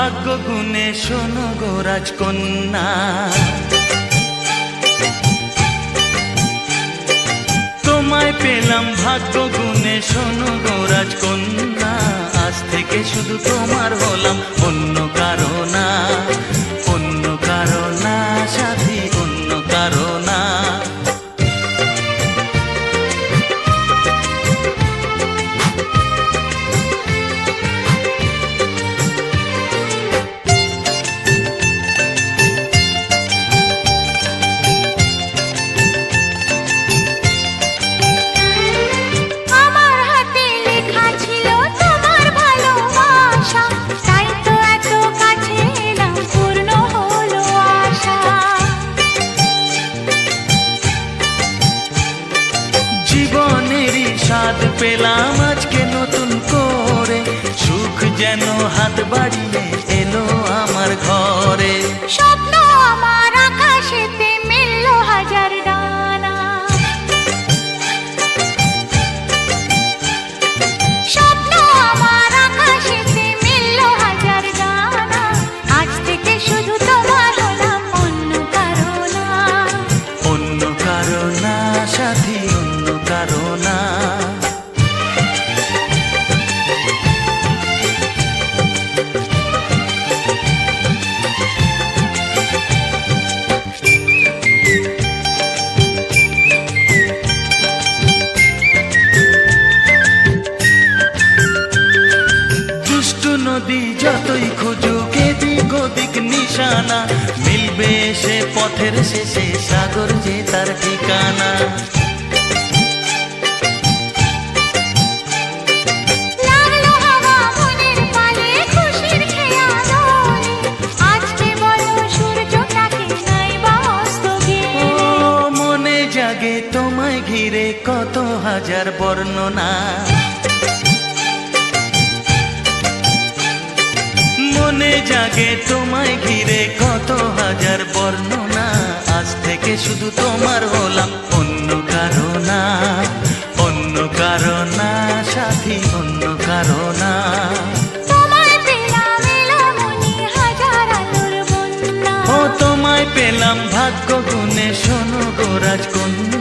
ভাগ্য গুণে শোনো গো রাজকন্যা, তোমায় পেলাম ভাগ্য গুণে শোনো গো রাজকন্যা। আজ থেকে শুধু তোমার হলাম, অন্য কারো না, অন্য কারো না সাথী, অন্য কারো না। স্বাদ পেলাম আজকে নতুন করে, সুখ যেন হাত বাড়িয়ে এলো আমার ঘরে। স্বপ্ন আমার আকাশেতে মেললো হাজার ডানা, স্বপ্ন আমার আকাশেতে মেললো হাজার ডানা। আজ থেকে শুধু তোমার হলাম, অন্য কারো না, অন্য কারো না সাথী, অন্য কারো না। নদী যতই খুঁজুক এদিক ওদিক নিশানা, মিলবে সে পথের শেষে সাগর যে তার ঠিকানা। লাগলো হাওয়া মনের পালে খুশির খেয়া দোলে, আজকে বলো সূর্যটাকে নাই বা অস্ত গেলে। ও মনে জাগে তোমায় ঘিরে কত হাজার বর্ণনা, মনে জাগে তোমায় ঘিরে কত হাজার বর্ণনা। আজ থেকে শুধু তোমার হলাম, অন্য কারো না, অন্য কারো না সাথী, অন্য কারো না। তোমায় পেলাম এলোমনি হাজার আলোর বন্যা, ও তোমায় পেলাম ভাগ্য গুণে শোনো গো রাজকন্যা।